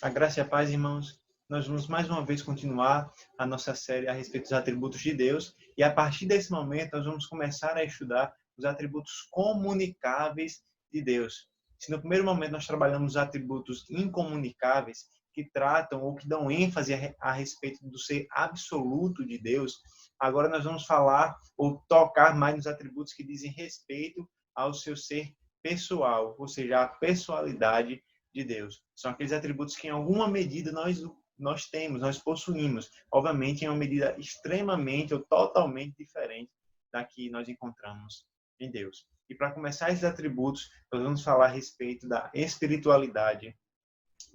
A graça e a paz, irmãos. Nós vamos mais uma vez continuar a nossa série a respeito dos atributos de Deus. E a partir desse momento, nós vamos começar a estudar os atributos comunicáveis de Deus. Se no primeiro momento nós trabalhamos os atributos incomunicáveis, que tratam ou que dão ênfase a respeito do ser absoluto de Deus, agora nós vamos falar ou tocar mais nos atributos que dizem respeito ao seu ser pessoal, ou seja, a pessoalidade de Deus. São aqueles atributos que em alguma medida nós temos, nós possuímos, obviamente em uma medida extremamente ou totalmente diferente da que nós encontramos em Deus. E para começar esses atributos, nós vamos falar a respeito da espiritualidade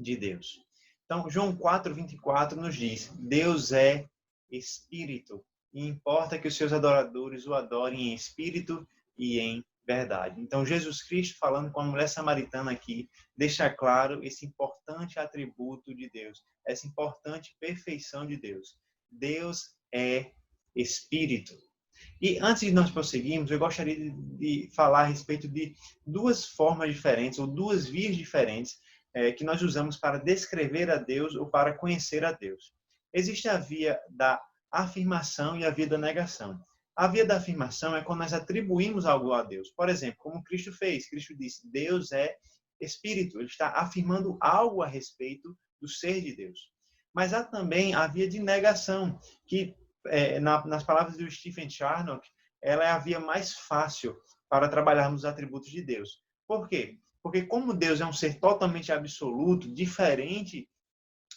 de Deus. Então, João 4:24 nos diz: Deus é espírito, e importa que os seus adoradores o adorem em espírito e em verdade. Então, Jesus Cristo, falando com a mulher samaritana aqui, deixa claro esse importante atributo de Deus, essa importante perfeição de Deus. Deus é espírito. E antes de nós prosseguirmos, eu gostaria de falar a respeito de duas formas diferentes, ou duas vias diferentes, que nós usamos para descrever a Deus ou para conhecer a Deus. Existe a via da afirmação e a via da negação. A via da afirmação é quando nós atribuímos algo a Deus. Por exemplo, como Cristo fez. Cristo disse: Deus é espírito. Ele está afirmando algo a respeito do ser de Deus. Mas há também a via de negação, que nas palavras do Stephen Charnock, ela é a via mais fácil para trabalharmos os atributos de Deus. Por quê? Porque como Deus é um ser totalmente absoluto, diferente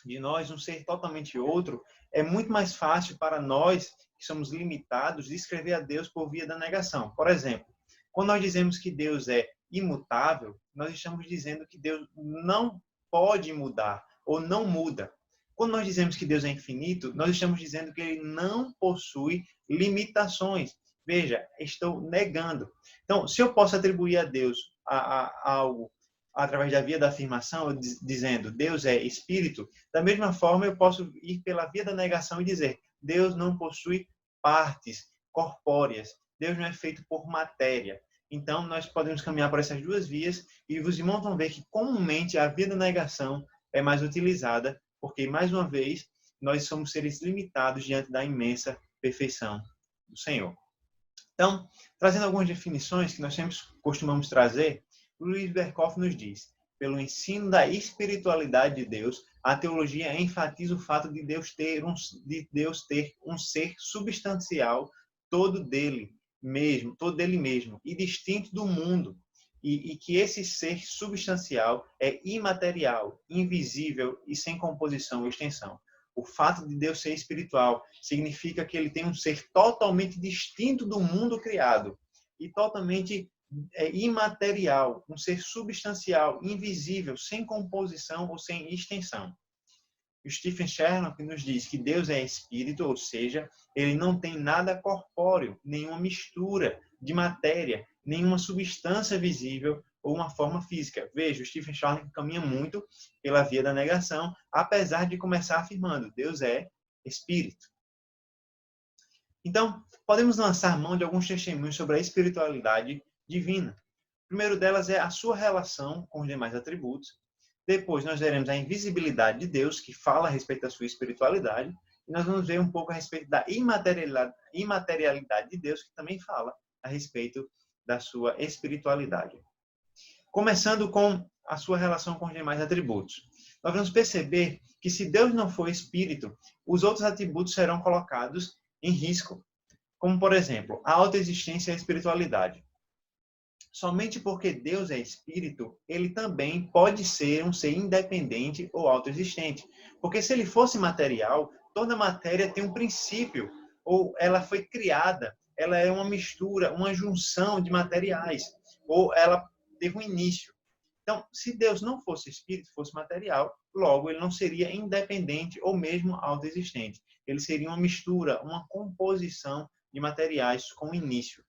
de nós, um ser totalmente outro, é muito mais fácil para nós, que somos limitados, descrever a Deus por via da negação. Por exemplo, quando nós dizemos que Deus é imutável, nós estamos dizendo que Deus não pode mudar ou não muda. Quando nós dizemos que Deus é infinito, nós estamos dizendo que ele não possui limitações. Veja, estou negando. Então, se eu posso atribuir a Deus a algo através da via da afirmação, dizendo Deus é espírito, da mesma forma eu posso ir pela via da negação e dizer Deus não possui partes corpóreas, Deus não é feito por matéria. Então, nós podemos caminhar por essas duas vias e os irmãos vão ver que comumente a via da negação é mais utilizada, porque, mais uma vez, nós somos seres limitados diante da imensa perfeição do Senhor. Então, trazendo algumas definições que nós sempre costumamos trazer, Luiz Berkhoff nos diz: pelo ensino da espiritualidade de Deus, a teologia enfatiza o fato de Deus ter um ser substancial, todo dele mesmo e distinto do mundo, e que esse ser substancial é imaterial, invisível e sem composição ou extensão. O fato de Deus ser espiritual significa que ele tem um ser totalmente distinto do mundo criado e totalmente imaterial, um ser substancial, invisível, sem composição ou sem extensão. O Stephen Charnock nos diz que Deus é espírito, ou seja, ele não tem nada corpóreo, nenhuma mistura de matéria, nenhuma substância visível ou uma forma física. Veja, o Stephen Charnock caminha muito pela via da negação, apesar de começar afirmando Deus é espírito. Então, podemos lançar mão de alguns testemunhos sobre a espiritualidade divina. O primeiro delas é a sua relação com os demais atributos. Depois, nós veremos a invisibilidade de Deus, que fala a respeito da sua espiritualidade. E nós vamos ver um pouco a respeito da imaterialidade de Deus, que também fala a respeito da sua espiritualidade. Começando com a sua relação com os demais atributos. Nós vamos perceber que se Deus não for espírito, os outros atributos serão colocados em risco. Como, por exemplo, a autoexistência e a espiritualidade. Somente porque Deus é espírito, ele também pode ser um ser independente ou autoexistente. Porque se ele fosse material, toda matéria tem um princípio, ou ela foi criada, ela é uma mistura, uma junção de materiais, ou ela teve um início. Então, se Deus não fosse espírito, fosse material, logo ele não seria independente ou mesmo autoexistente. Ele seria uma mistura, uma composição de materiais com início.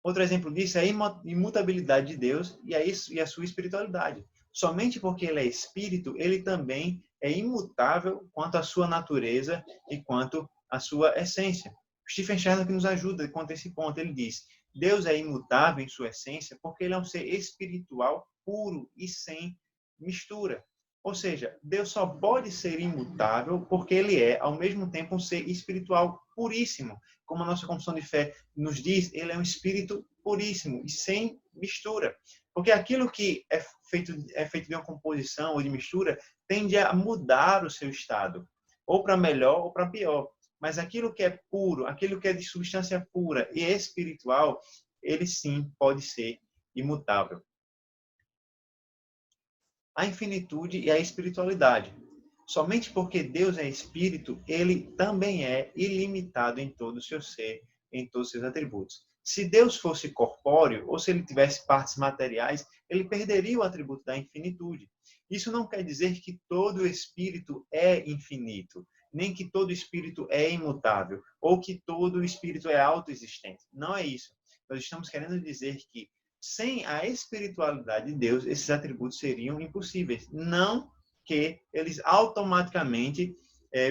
Outro exemplo disso é a imutabilidade de Deus e a sua espiritualidade. Somente porque ele é espírito, ele também é imutável quanto à sua natureza e quanto à sua essência. Stephen Charnock nos ajuda quanto a esse ponto. Ele diz: Deus é imutável em sua essência porque ele é um ser espiritual puro e sem mistura. Ou seja, Deus só pode ser imutável porque ele é, ao mesmo tempo, um ser espiritual puríssimo. Como a nossa confissão de fé nos diz, ele é um espírito puríssimo e sem mistura. Porque aquilo que é feito de uma composição ou de mistura tende a mudar o seu estado, ou para melhor ou para pior. Mas aquilo que é puro, aquilo que é de substância pura e espiritual, ele sim pode ser imutável. A infinitude e a espiritualidade. Somente porque Deus é espírito, ele também é ilimitado em todo o seu ser, em todos os seus atributos. Se Deus fosse corpóreo, ou se ele tivesse partes materiais, ele perderia o atributo da infinitude. Isso não quer dizer que todo espírito é infinito, nem que todo espírito é imutável, ou que todo espírito é autoexistente. Não é isso. Nós estamos querendo dizer que sem a espiritualidade de Deus, esses atributos seriam impossíveis. Não que eles automaticamente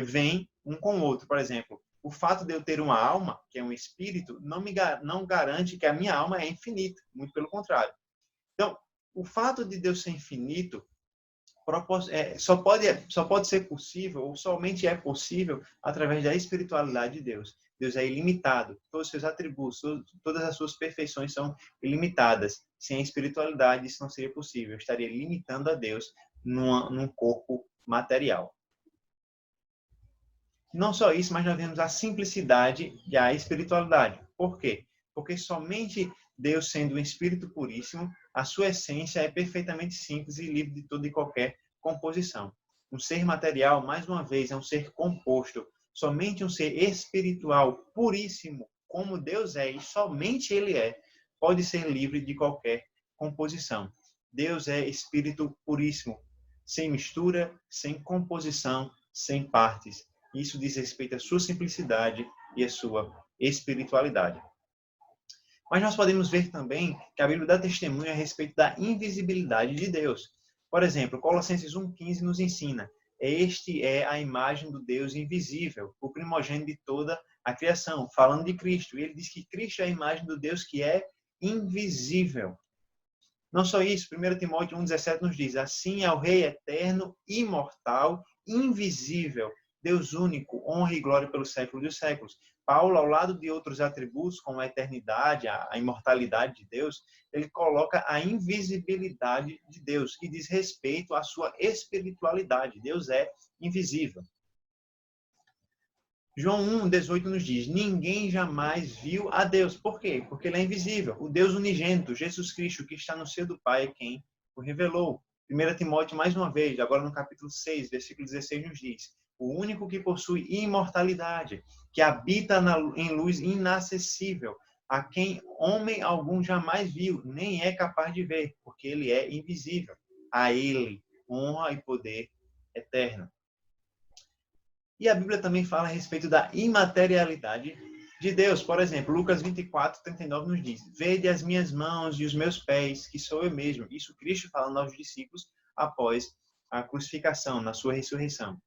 vêm um com o outro. Por exemplo, o fato de eu ter uma alma, que é um espírito, não garante que a minha alma é infinita. Muito pelo contrário. Então, o fato de Deus ser infinito só pode ser possível, ou somente é possível, através da espiritualidade de Deus. Deus é ilimitado, todos os seus atributos, todas as suas perfeições são ilimitadas. Sem a espiritualidade, isso não seria possível. Eu estaria limitando a Deus num corpo material. Não só isso, mas nós vemos a simplicidade e a espiritualidade. Por quê? Porque somente Deus, sendo um espírito puríssimo, a sua essência é perfeitamente simples e livre de toda e qualquer composição. Um ser material, mais uma vez, é um ser composto. Somente um ser espiritual puríssimo, como Deus é, e somente Ele é, pode ser livre de qualquer composição. Deus é espírito puríssimo, sem mistura, sem composição, sem partes. Isso diz respeito à sua simplicidade e à sua espiritualidade. Mas nós podemos ver também que a Bíblia dá testemunho a respeito da invisibilidade de Deus. Por exemplo, Colossenses 1,15 nos ensina: este é a imagem do Deus invisível, o primogênito de toda a criação, falando de Cristo. E ele diz que Cristo é a imagem do Deus que é invisível. Não só isso, 1 Timóteo 1,17 nos diz: assim é o Rei eterno, imortal, invisível, Deus único, honra e glória pelos séculos dos séculos. Paulo, ao lado de outros atributos, como a eternidade, a imortalidade de Deus, ele coloca a invisibilidade de Deus, que diz respeito à sua espiritualidade. Deus é invisível. João 1,18 nos diz: ninguém jamais viu a Deus. Por quê? Porque ele é invisível. O Deus unigênito, Jesus Cristo, que está no seio do Pai, é quem o revelou. 1 Timóteo, mais uma vez, agora no capítulo 6, versículo 16, nos diz: o único que possui imortalidade, que habita em luz inacessível, a quem homem algum jamais viu, nem é capaz de ver, porque ele é invisível. A ele, honra e poder eterno. E a Bíblia também fala a respeito da imaterialidade de Deus. Por exemplo, Lucas 24:39 nos diz: vede as minhas mãos e os meus pés, que sou eu mesmo. Isso Cristo falando aos discípulos após a crucificação, na sua ressurreição.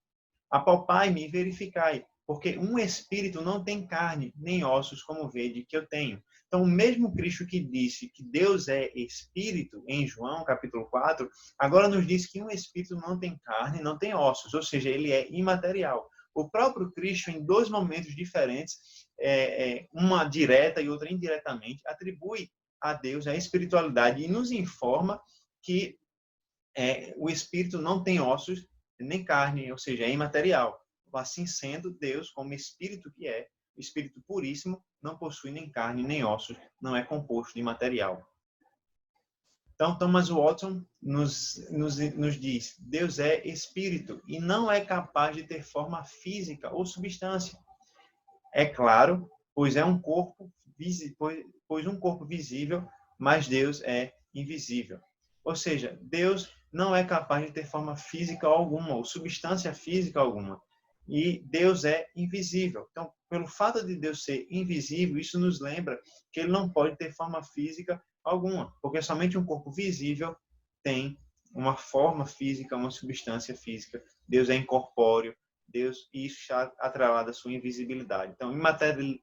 Apalpai-me e verificai, porque um espírito não tem carne, nem ossos, como vede que eu tenho. Então, o mesmo Cristo que disse que Deus é espírito, em João, capítulo 4, agora nos diz que um espírito não tem carne, não tem ossos, ou seja, ele é imaterial. O próprio Cristo, em dois momentos diferentes, uma direta e outra indiretamente, atribui a Deus a espiritualidade e nos informa que o espírito não tem ossos nem carne, ou seja, é imaterial. Assim sendo, Deus, como espírito que é, espírito puríssimo, não possui nem carne nem ossos, não é composto de material. Então, Thomas Watson nos diz: Deus é espírito e não é capaz de ter forma física ou substância. É claro, pois um corpo visível, mas Deus é invisível. Ou seja, Deus não é capaz de ter forma física alguma, ou substância física alguma. E Deus é invisível. Então, pelo fato de Deus ser invisível, isso nos lembra que ele não pode ter forma física alguma, porque somente um corpo visível tem uma forma física, uma substância física. Deus é incorpóreo, Deus, e isso está atrelado à sua invisibilidade. Então,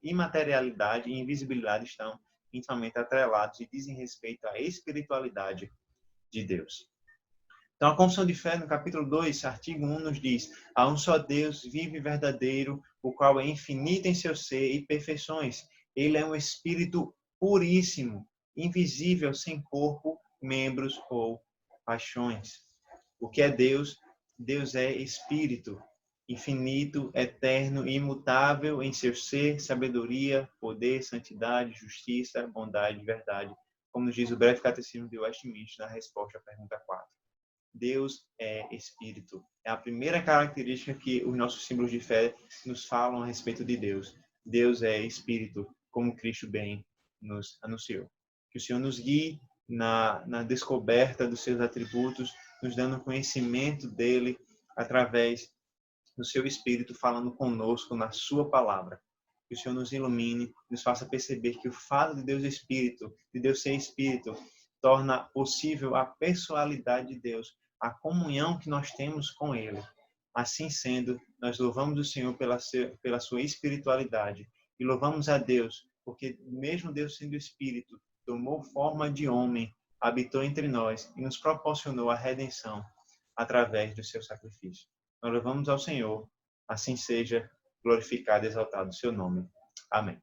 imaterialidade e invisibilidade estão intimamente atrelados e dizem respeito à espiritualidade de Deus. Então, a confissão de fé, no capítulo 2, artigo 1, nos diz: há um só Deus vivo e verdadeiro, o qual é infinito em seu ser e perfeições. Ele é um espírito puríssimo, invisível, sem corpo, membros ou paixões. O que é Deus? Deus é espírito, infinito, eterno e imutável em seu ser, sabedoria, poder, santidade, justiça, bondade e verdade, como nos diz o breve catecismo de Westminster na resposta à pergunta 4. Deus é espírito. É a primeira característica que os nossos símbolos de fé nos falam a respeito de Deus. Deus é espírito, como Cristo bem nos anunciou. Que o Senhor nos guie na descoberta dos seus atributos, nos dando conhecimento dele através do seu Espírito falando conosco na sua palavra. Que o Senhor nos ilumine, nos faça perceber que o fato de Deus Espírito, de Deus ser Espírito, torna possível a pessoalidade de Deus, a comunhão que nós temos com Ele. Assim sendo, nós louvamos o Senhor pela sua espiritualidade e louvamos a Deus, porque mesmo Deus sendo Espírito, tomou forma de homem, habitou entre nós e nos proporcionou a redenção através do seu sacrifício. Nós louvamos ao Senhor, assim seja glorificado e exaltado o seu nome. Amém.